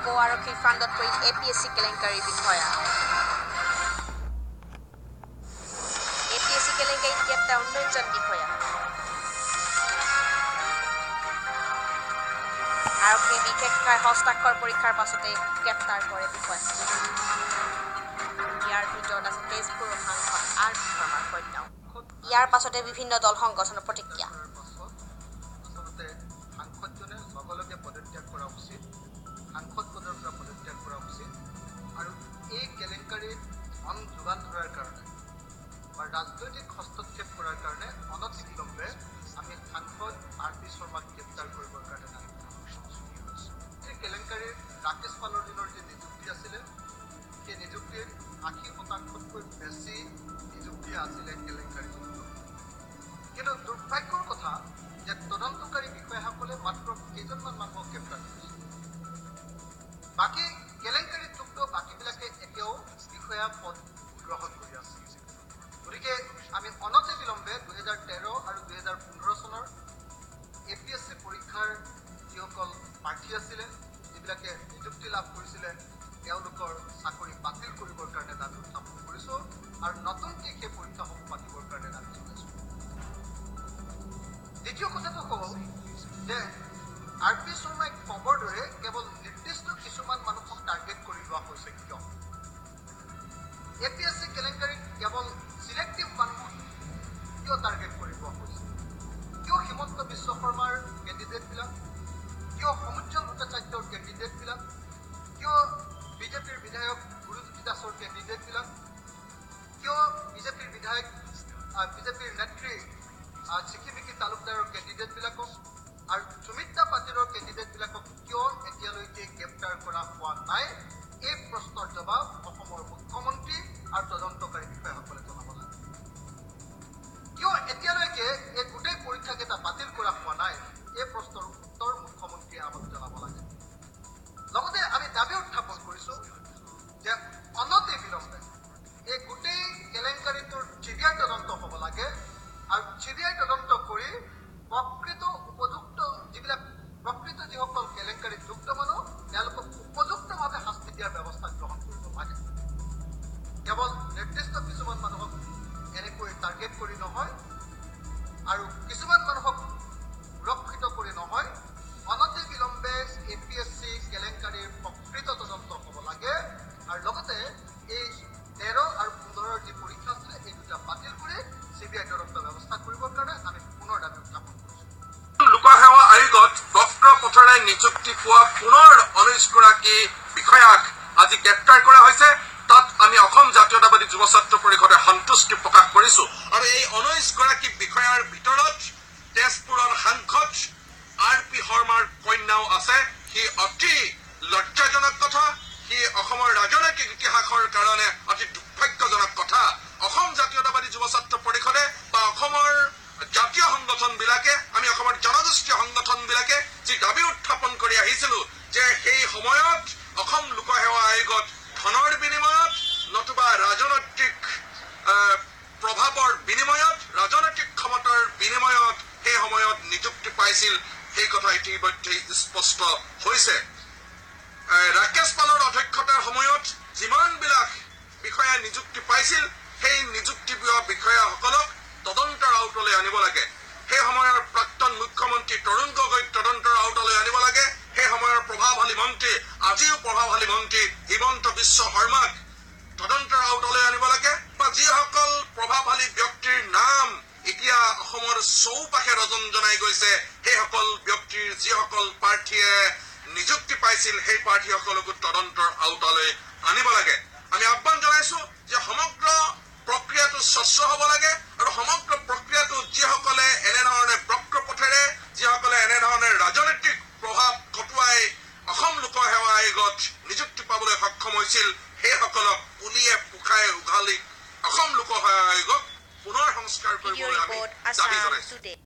কো আৰক্ষীৰ ফাণ্ডত পৰি APSC কেলেংকাৰীৰ বিষয়া APSC কেলেংকাৰীত গ্ৰেপ্তাৰ 19জন বিষয়া আৰক্ষীৰ বিশেষকৈ হস্তাক্ষৰ পৰীক্ষাৰ পাছতে গ্ৰেপ্তাৰ কৰে বিষয়া ইয়াৰ ভিতৰত আছে তেজপুৰৰ সাংসদ RP শৰ্মাৰ কন্যাও ইয়াৰ পাছতে বিভিন্ন দল সংগঠনৰ প্ৰতিক্ৰিয়া সাংসদজনে লগে পদত্যাগ কৰা উচিত সাংসদ পদৰ পৰা পদত্যাগ কৰা উচিত আৰু এই কেলেংকাৰীত ধন যোগান ধৰাৰ কাৰণে বা ৰাজনৈতিক হস্তক্ষেপ কৰাৰ কাৰণে অনতিবিলম্বে আমি সাংসদ RP শৰ্মাক গ্ৰেপ্তাৰ কৰিবৰ কাৰণে এই কেলেংকাৰীৰ ৰাকেশ পালৰ দিনৰ যি নিযুক্তি আছিলে সেই নিযুক্তিৰ 80%তকৈ বেছি নিযুক্তি আছিলে কেলেংকাৰী কিন্তু দুৰ্ভাগ্যৰ কথা যে তদন্তকাৰী বিষয়াসকলে মাত্ৰ কেইজনমান মানুহক গ্ৰেপ্তাৰ কৰিছে বাকী কেলেংকাৰীত যুক্ত বাকীবিলাকে এতিয়াও বিষয়া পদ গ্ৰহণ কৰি আছে গতিকে আমি অনতি বিলম্বে 2013 আৰু 2015 চনৰ APSC পৰীক্ষাৰ যিসকল প্ৰাৰ্থী আছিলে যিবিলাকে নিযুক্তি লাভ কৰিছিলে তেওঁলোকৰ চাকৰি বাতিল কৰিবৰ কাৰণে দাবী উত্থাপন কৰিছোঁ আৰু নতুনকৈ সেই পৰীক্ষাসমূহ পাতিবৰ কাৰণে দাবী জনাইছোঁ দ্বিতীয় কথাটো কওঁ যে RP শৰ্মাই খবৰ দৰে কেৱল নিৰ্দিষ্ট কিছুমান মানুহক টাৰ্গেট কৰি লোৱা হৈছে কিয় APSC কেলেংকাৰীত কেৱল চিলেক্টিভ মানুহক কিয় টাৰ্গেট কৰি লোৱা হৈছে কিয় হিমন্ত বিশ্ব শৰ্মাৰ কেণ্ডিডেটবিলাক কিয় সমুজ্জ্বল ভট্টাচাৰ্যৰ কেণ্ডিডেটবিলাক কিয় বিজেপিৰ বিধায়ক গুৰুজ্যোতি দাসৰ কেণ্ডিডেটবিলাক কিয় বিজেপিৰ বিধায়ক বিজেপিৰ নেত্ৰী চিকিমিকি তালুকদাৰৰ কেণ্ডিডেটবিলাকক আৰু সুমিত্ৰা পাটিলৰ কেণ্ডিডেটবিলাকক কিয় এতিয়ালৈকে গ্ৰেপ্তাৰ কৰা হোৱা নাই এই প্ৰশ্নৰ জবাব অসমৰ মুখ্যমন্ত্ৰী আৰু তদন্তকাৰী বিষয়াসকলে জনাব লাগে কিয় এতিয়ালৈকে এই গোটেই পৰীক্ষাকেইটা বাতিল কৰা হোৱা নাই এই প্ৰশ্নৰ উত্তৰ মুখ্যমন্ত্ৰীয়ে আমাক জনাব লাগে লগতে আমি দাবী উত্থাপন কৰিছোঁ যে অনতি বিলম্বে এই গোটেই কেলেংকাৰীটোৰ CBI তদন্ত হ'ব লাগে আৰু CBI তদন্ত কৰি প্ৰকৃত উপযুক্ত যিসকল কেলেংকাৰীত যুক্ত মানুহ তেওঁলোকক উপযুক্তভাৱে শাস্তি দিয়াৰ ব্যৱস্থা গ্ৰহণ কৰিব লাগে কেৱল নিৰ্দিষ্ট কিছুমান মানুহক এনেকৈ টাৰ্গেট কৰি নহয় আৰু কিছুমান মানুহক সুৰক্ষিত কৰি নহয় অনতি বিলম্বে APSC কেলেংকাৰীৰ প্ৰকৃত তদন্ত হ'ব লাগে আৰু লগতে এই 13 আৰু 15ৰ যি পৰীক্ষা আছিলে এই দুটা বাতিল কৰি CBI তদন্ত ব্যৱস্থা কৰিবৰ কাৰণে আমি পুনৰ দাবী উত্থাপন কৰিছোঁ লোকসেৱা আয়োগত বক্ৰ পথেৰে নিযুক্তি পোৱা পুনৰ 19গৰাকী বিষয়াক আজি গ্ৰেপ্তাৰ কৰা হৈছে তাত আমি অসম জাতীয়তাবাদী যুৱ ছাত্ৰ পৰিষদে সন্তুষ্টি প্ৰকাশ কৰিছোঁ আৰু এই 19গৰাকী বিষয়াৰ ভিতৰত তেজপুৰৰ সাংসদ RP শৰ্মাৰ কন্যাও আছে সি অতি লজ্জাজনক কথা সি অসমৰ ৰাজনৈতিক ইতিহাসৰ কাৰণে অতি দুৰ্ভাগ্যজনক কথা অসম জাতীয়তাবাদী যুৱ ছাত্ৰ পৰিষদে বা অসমৰ জাতীয় সংগঠনবিলাকে আমি অসমৰ জনগোষ্ঠীয় সংগঠনবিলাকে যি দাবী উত্থাপন কৰি আহিছিলোঁ যে সেই সময়ত অসম লোকসেৱা আয়োগত ধনৰ বিনিময়ত নতুবা ৰাজনৈতিক প্ৰভাৱৰ বিনিময়ত ৰাজনৈতিক ক্ষমতাৰ বিনিময়ত সেই সময়ত নিযুক্তি পাইছিল সেই কথা ইতিমধ্যে স্পষ্ট হৈছে ৰাকেশ পালৰ অধ্যক্ষতাৰ সময়ত যিমানবিলাক বিষয়া নিযুক্তি পাইছিল সেই নিযুক্তি পোৱা বিষয়াসকলক তদন্তৰ আওতালৈ আনিব লাগে সেই সময়ৰ প্ৰাক্তন মুখ্যমন্ত্ৰী তৰুণ গগৈক তদন্তৰ আওতালৈ আনিব লাগে সেই সময়ৰ প্ৰভাৱশালী মন্ত্ৰী আজিও প্ৰভাৱশালী মন্ত্ৰী হিমন্ত বিশ্ব শৰ্মাক তদন্তৰ আওতালৈ আনিব লাগে বা যিসকল প্ৰভাৱশালী ব্যক্তিৰ নাম এতিয়া অসমৰ চৌপাশে ৰজনজনাই গৈছে সেইসকল ব্যক্তিৰ যিসকল প্ৰাৰ্থীয়ে নিযুক্তি পাইছিল সেই প্ৰাৰ্থীসকলকো তদন্তৰ আওতালৈ আনিব লাগে আমি আহ্বান জনাইছোঁ যে সমগ্ৰ প্ৰক্ৰিয়াটো স্বচ্ছ হ'ব লাগে আৰু সমগ্ৰ প্ৰক্ৰিয়াটো যিসকলে এনেধৰণে বক্ৰ পথেৰে যিসকলে এনেধৰণে ৰাজনৈতিক প্ৰভাৱ খটুৱাই অসম লোকসেৱা আয়োগত নিযুক্তি পাবলৈ সক্ষম হৈছিল সেইসকলক পুলিয়ে পোখাই উঘালি অসম লোকসেৱা আয়োগক পুনৰ সংস্কাৰ কৰিবলৈ আমি দাবী জনাইছোঁ